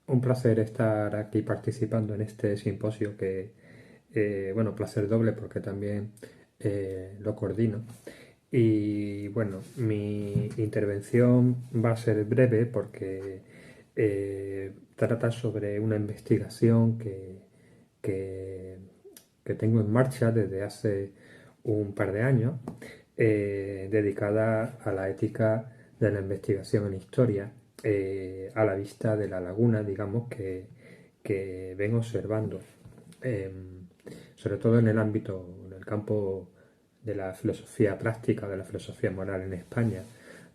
Un placer estar aquí participando en este simposio bueno, placer doble porque también lo coordino. Y bueno, mi intervención va a ser breve porque trata sobre una investigación que, que tengo en marcha desde hace un par de años, dedicada a la ética de la investigación en historia, a la vista de la laguna, digamos, que vengo observando, eh, sobre todo en el ámbito, en el campo de la filosofía práctica, de la filosofía moral en España,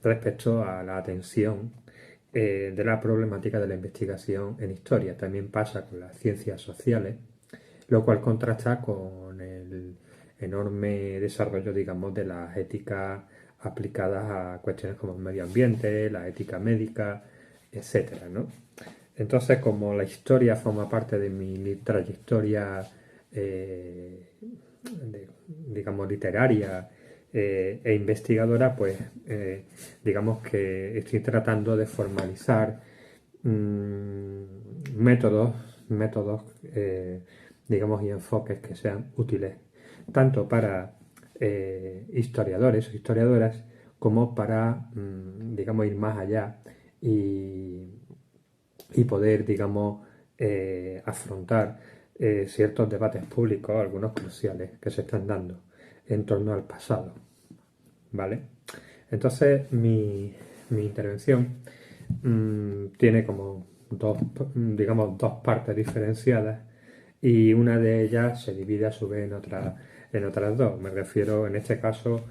respecto a la atención de la problemática de la investigación en historia. También pasa con las ciencias sociales, lo cual contrasta con el enorme desarrollo, digamos, de las éticas aplicadas a cuestiones como el medio ambiente, la ética médica, etcétera, ¿no? Entonces, como la historia forma parte de mi trayectoria, digamos, literaria e investigadora, pues digamos que estoy tratando de formalizar métodos, digamos, y enfoques que sean útiles tanto para historiadores o historiadoras como para, digamos, ir más allá y, y poder, digamos, afrontar ciertos debates públicos, algunos cruciales, que se están dando en torno al pasado, ¿vale? Entonces, mi intervención tiene como digamos, dos partes diferenciadas y una de ellas se divide a su vez en otras dos. Me refiero en este caso,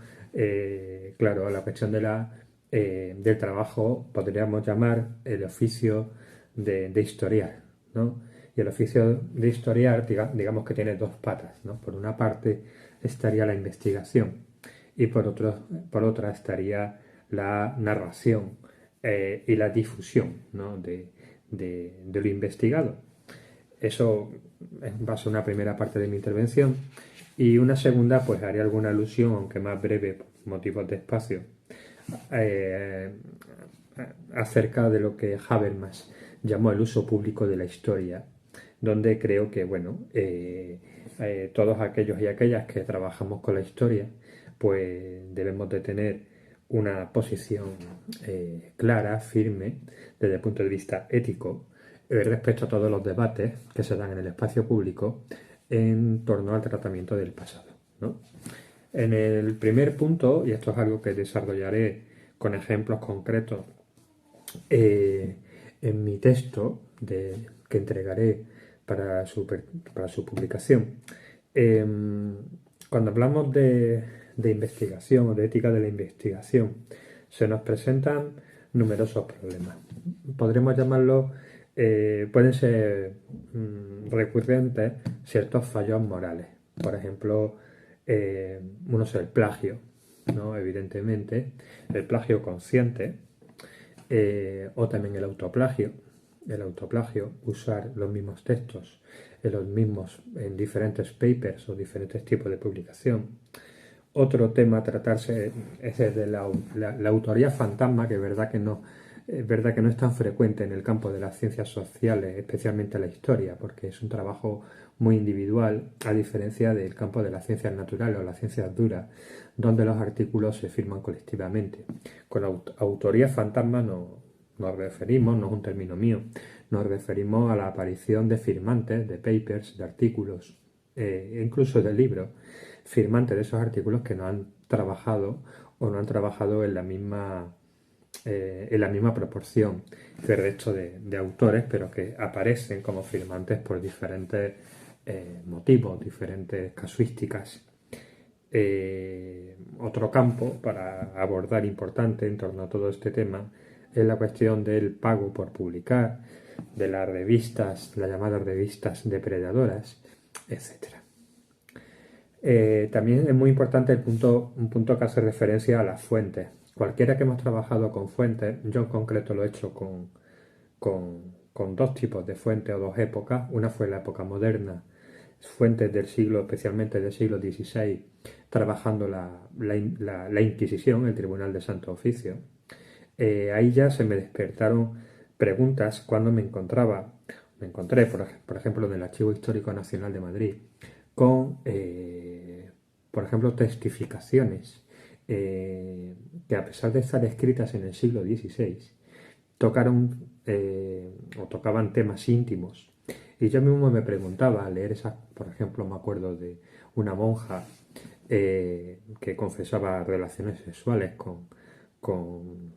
claro, a la cuestión del trabajo, podríamos llamar el oficio de historiar, ¿no? Y el oficio de historiar, digamos que tiene dos patas, ¿no? Por una parte estaría la investigación y por otra estaría la narración y la difusión, ¿no? de lo investigado. Eso va a ser una primera parte de mi intervención. Y una segunda, pues haré alguna alusión, aunque más breve, por motivos de espacio, eh, acerca de lo que Habermas llamó el uso público de la historia, donde creo que, bueno, todos aquellos y aquellas que trabajamos con la historia, pues debemos de tener una posición clara, firme, desde el punto de vista ético, respecto a todos los debates que se dan en el espacio público en torno al tratamiento del pasado, ¿no? En el primer punto, y esto es algo que desarrollaré con ejemplos concretos eh, en mi texto que entregaré para su publicación, eh, cuando hablamos de investigación o de ética de la investigación, se nos presentan numerosos problemas. Podremos llamarlos, pueden ser recurrentes ciertos fallos morales. Por ejemplo, uno es el plagio, ¿no? Evidentemente, el plagio consciente, o también el autoplagio, usar los mismos textos en diferentes papers o diferentes tipos de publicación. Otro tema a tratarse es el de la autoría fantasma, que es verdad que no es tan frecuente en el campo de las ciencias sociales, especialmente la historia, porque es un trabajo muy individual, a diferencia del campo de las ciencias naturales o las ciencias duras, donde los artículos se firman colectivamente. Con autoría fantasma nos referimos, no es un término mío, nos referimos a la aparición de firmantes, de papers, de artículos, incluso de libros, firmantes de esos artículos que no han trabajado o no han trabajado en la misma proporción que el resto de autores, pero que aparecen como firmantes por diferentes motivos, diferentes casuísticas. Otro campo para abordar importante en torno a todo este tema es la cuestión del pago por publicar, de las revistas, las llamadas revistas depredadoras, etcétera. También es muy importante un punto que hace referencia a las fuentes. Cualquiera que hemos trabajado con fuentes, yo en concreto lo he hecho con dos tipos de fuentes o dos épocas. Una fue la época moderna, fuentes del siglo, especialmente del siglo XVI, trabajando la Inquisición, el Tribunal de Santo Oficio. Ahí ya se me despertaron preguntas cuando me encontré, por ejemplo, en el Archivo Histórico Nacional de Madrid, con, por ejemplo, testificaciones que a pesar de estar escritas en el siglo XVI, tocaron o tocaban temas íntimos. Y yo mismo me preguntaba al leer esas, por ejemplo, me acuerdo de una monja que confesaba relaciones sexuales con, con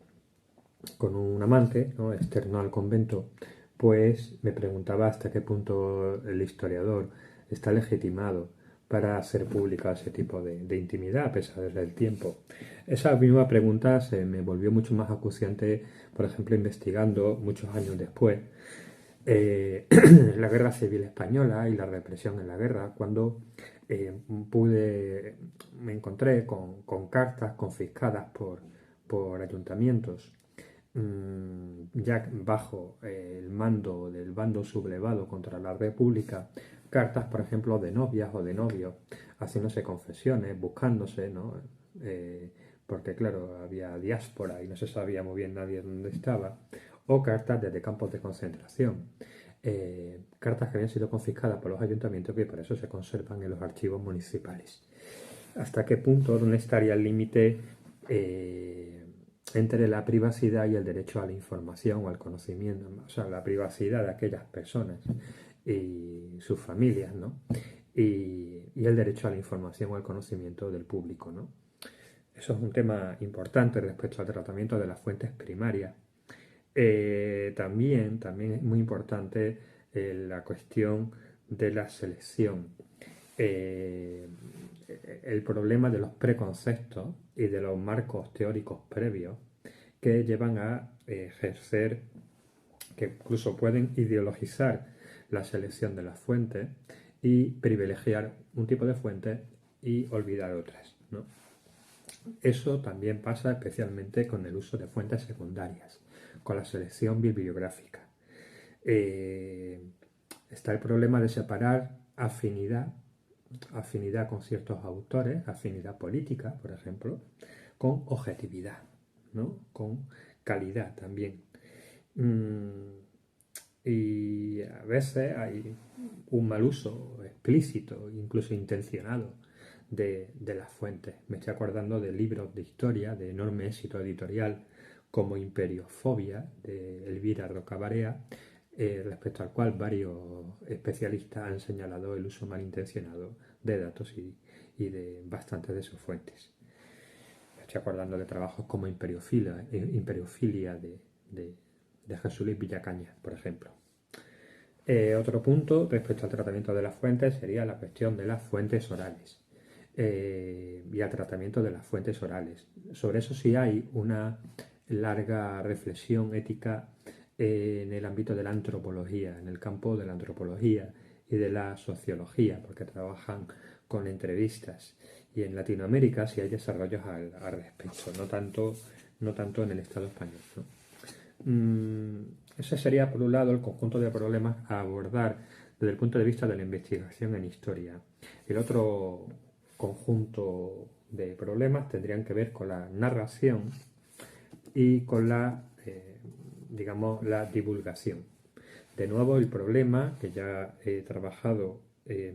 un amante, ¿no?, externo al convento, pues me preguntaba hasta qué punto el historiador está legitimado para hacer pública ese tipo de intimidad a pesar del tiempo. Esa misma pregunta se me volvió mucho más acuciante, por ejemplo, investigando muchos años después la Guerra Civil Española y la represión en la guerra, cuando me encontré con cartas confiscadas por ayuntamientos ya bajo el mando del bando sublevado contra la República, cartas, por ejemplo, de novias o de novios, haciéndose confesiones, buscándose, ¿no? Porque, claro, había diáspora y no se sabía muy bien nadie dónde estaba, o cartas desde campos de concentración. Cartas que habían sido confiscadas por los ayuntamientos y por eso se conservan en los archivos municipales. ¿Hasta qué punto, dónde estaría el límite entre la privacidad y el derecho a la información o al conocimiento? O sea, la privacidad de aquellas personas y sus familias, ¿no? Y el derecho a la información o al conocimiento del público, ¿no? Eso es un tema importante respecto al tratamiento de las fuentes primarias. También es muy importante la cuestión de la selección. Eh, el problema de los preconceptos y de los marcos teóricos previos que llevan a ejercer, que incluso pueden ideologizar la selección de las fuentes y privilegiar un tipo de fuentes y olvidar otras, ¿no? Eso también pasa especialmente con el uso de fuentes secundarias, con la selección bibliográfica. Está el problema de separar afinidad con ciertos autores, afinidad política, por ejemplo, con objetividad, ¿no? Con calidad también. Y a veces hay un mal uso explícito, incluso intencionado, de las fuentes. Me estoy acordando de libros de historia de enorme éxito editorial como Imperiofobia de Elvira Rocabarea, respecto al cual varios especialistas han señalado el uso malintencionado de datos y de bastantes de sus fuentes. Me estoy acordando de trabajos como Imperiofilia de Jesús Luis Villacañas, por ejemplo. Otro punto respecto al tratamiento de las fuentes sería la cuestión de las fuentes orales y al tratamiento de las fuentes orales. Sobre eso sí hay una larga reflexión ética en el ámbito de la antropología, en el campo de la antropología y de la sociología, porque trabajan con entrevistas. Y en Latinoamérica sí hay desarrollos al respecto, no tanto en el Estado español, ¿no? Ese sería, por un lado, el conjunto de problemas a abordar desde el punto de vista de la investigación en historia. El otro conjunto de problemas tendrían que ver con la narración y con digamos, la divulgación. De nuevo, el problema que ya he trabajado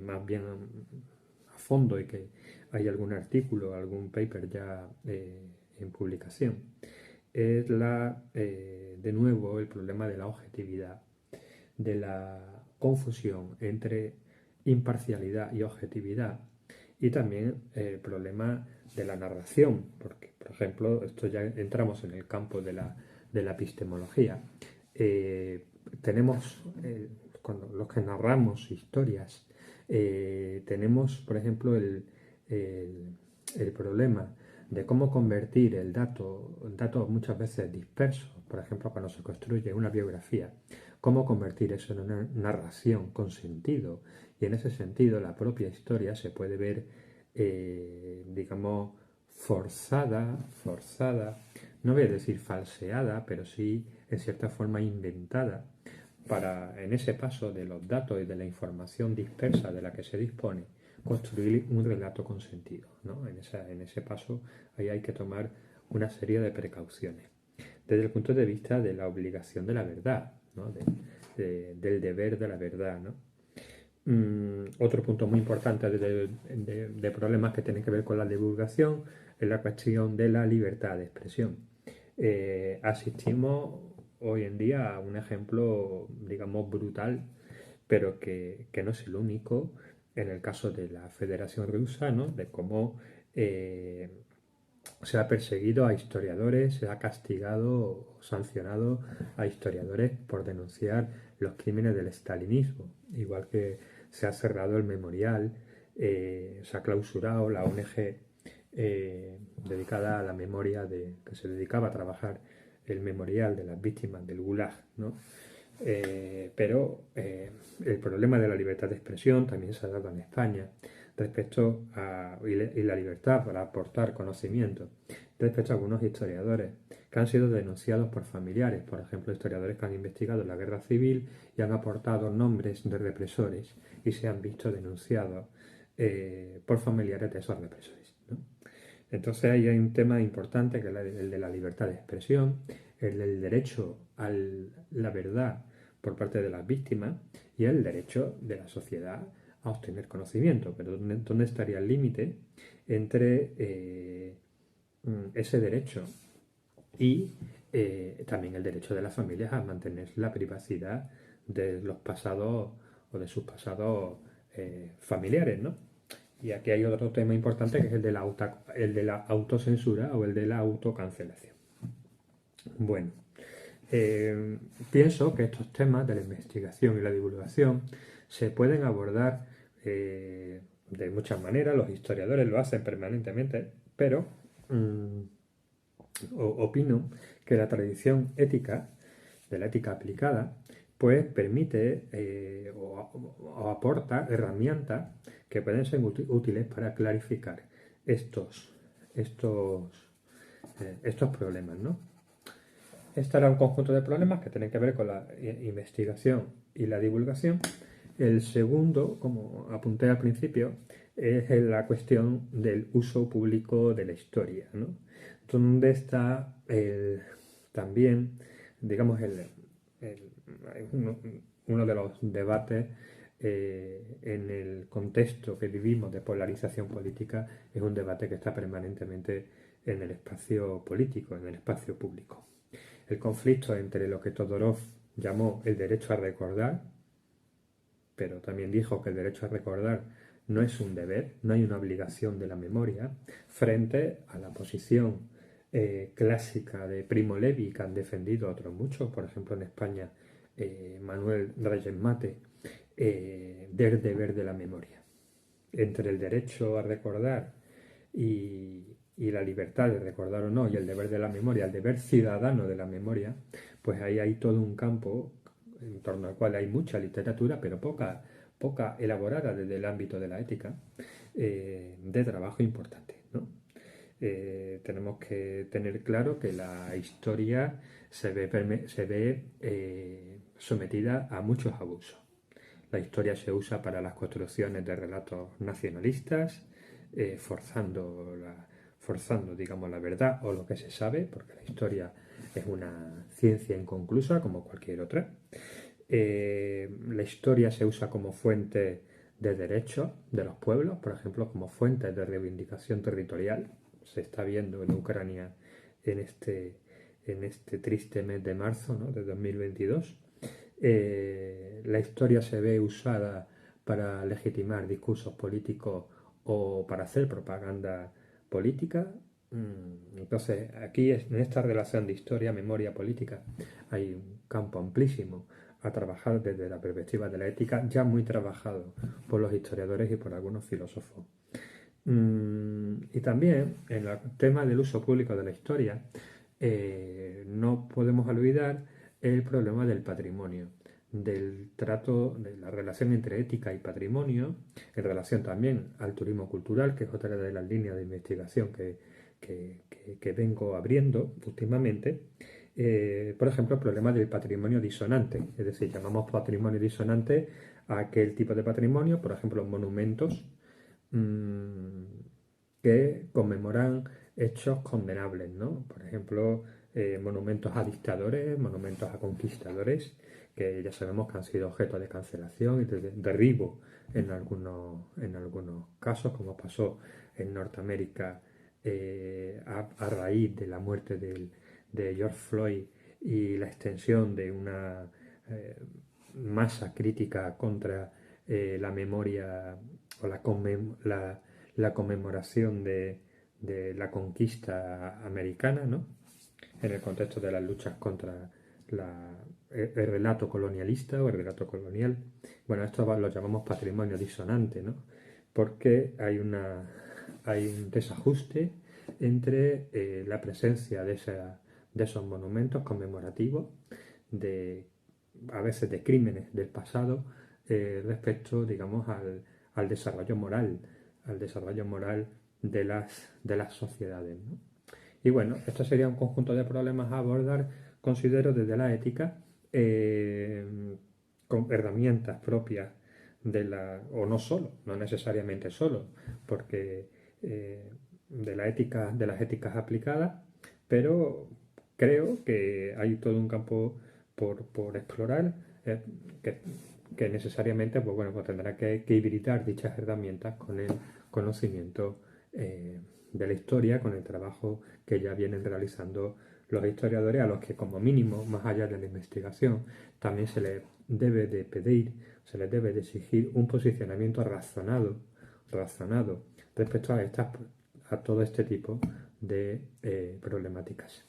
más bien a fondo y que hay algún artículo, algún paper ya en publicación, es de nuevo el problema de la objetividad, de la confusión entre imparcialidad y objetividad, y también el problema de la narración, porque, por ejemplo, esto ya entramos en el campo de la epistemología. Tenemos, cuando los que narramos historias, tenemos, por ejemplo, el problema de cómo convertir el datos muchas veces dispersos, por ejemplo, cuando se construye una biografía, cómo convertir eso en una narración con sentido. Y en ese sentido, la propia historia se puede ver, digamos, forzada, no voy a decir falseada, pero sí en cierta forma inventada, para en ese paso de los datos y de la información dispersa de la que se dispone, construir un relato con sentido, ¿no? En ese paso ahí hay que tomar una serie de precauciones. desde el punto de vista de la obligación de la verdad, ¿no? Del deber de la verdad, ¿no? Otro punto muy importante de problemas que tienen que ver con la divulgación es la cuestión de la libertad de expresión. Asistimos hoy en día a un ejemplo, digamos, brutal, pero que no es el único, en el caso de la Federación Rusa, ¿no? De cómo se ha perseguido a historiadores, se ha castigado o sancionado a historiadores por denunciar los crímenes del estalinismo, igual que se ha cerrado el memorial, se ha clausurado la ONG dedicada a la memoria que se dedicaba a trabajar el memorial de las víctimas del Gulag, ¿no? Pero el problema de la libertad de expresión también se ha dado en España respecto y la libertad para aportar conocimiento respecto a algunos historiadores que han sido denunciados por familiares, por ejemplo, historiadores que han investigado la guerra civil y han aportado nombres de represores y se han visto denunciados por familiares de esos represores, ¿no? Entonces ahí hay un tema importante que es el de la libertad de expresión, el del derecho a la verdad por parte de las víctimas y el derecho de la sociedad a obtener conocimiento. Pero ¿dónde estaría el límite entre ese derecho y también el derecho de las familias a mantener la privacidad de los pasados o de sus pasados familiares, ¿no? Y aquí hay otro tema importante que es el de la autocensura o el de la autocancelación. Bueno, eh, pienso que estos temas de la investigación y la divulgación se pueden abordar de muchas maneras, los historiadores lo hacen permanentemente, pero opino que la tradición ética, de la ética aplicada, pues permite o aporta herramientas que pueden ser útiles para clarificar estos, estos, estos problemas, ¿no? Este era un conjunto de problemas que tienen que ver con la investigación y la divulgación. El segundo, como apunté al principio, es la cuestión del uso público de la historia, ¿no? Donde está también, digamos, uno de los debates en el contexto que vivimos de polarización política, es un debate que está permanentemente en el espacio político, en el espacio público. El conflicto entre lo que Todorov llamó el derecho a recordar, pero también dijo que el derecho a recordar no es un deber, no hay una obligación de la memoria, frente a la posición clásica de Primo Levi que han defendido otros muchos, por ejemplo en España Manuel Reyes Mate, del deber de la memoria. Entre el derecho a recordar y la libertad de recordar o no, y el deber de la memoria, el deber ciudadano de la memoria, pues ahí hay todo un campo en torno al cual hay mucha literatura, pero poca elaborada desde el ámbito de la ética, de trabajo importante, ¿no? Tenemos que tener claro que la historia se ve sometida a muchos abusos. La historia se usa para las construcciones de relatos nacionalistas, forzando, digamos, la verdad o lo que se sabe, porque la historia es una ciencia inconclusa como cualquier otra. La historia se usa como fuente de derechos de los pueblos, por ejemplo, como fuente de reivindicación territorial. Se está viendo en Ucrania en este triste mes de marzo, ¿no?, de 2022. La historia se ve usada para legitimar discursos políticos o para hacer propaganda política. Entonces, aquí en esta relación de historia, memoria, política, hay un campo amplísimo a trabajar desde la perspectiva de la ética, ya muy trabajado por los historiadores y por algunos filósofos. Y también en el tema del uso público de la historia, no podemos olvidar el problema del patrimonio, del trato, de la relación entre ética y patrimonio, en relación también al turismo cultural, que es otra de las líneas de investigación que vengo abriendo últimamente. Por ejemplo, el problema del patrimonio disonante, es decir, llamamos patrimonio disonante a aquel tipo de patrimonio, por ejemplo, monumentos que conmemoran hechos condenables, ¿no? Por ejemplo, monumentos a dictadores, monumentos a conquistadores, que ya sabemos que han sido objeto de cancelación y de derribo en algunos casos, como pasó en Norteamérica a raíz de la muerte de George Floyd y la extensión de una masa crítica contra la memoria o la conmemoración de la conquista americana, ¿no? En el contexto de las luchas contra el relato colonialista o el relato colonial. Bueno, esto lo llamamos patrimonio disonante, ¿no? Porque hay un desajuste entre la presencia de esos monumentos conmemorativos, a veces de crímenes del pasado, respecto, digamos, al desarrollo moral de las sociedades, ¿no? Y bueno, esto sería un conjunto de problemas a abordar, considero, desde la ética, con herramientas propias o no solo, no necesariamente solo, porque de la ética, de las éticas aplicadas, pero creo que hay todo un campo por explorar que, que necesariamente pues bueno, pues tendrá que hibridar dichas herramientas con el conocimiento de la historia, con el trabajo que ya vienen realizando los historiadores, a los que como mínimo, más allá de la investigación, también se les debe de pedir, se les debe de exigir un posicionamiento razonado respecto a todo este tipo de problemáticas.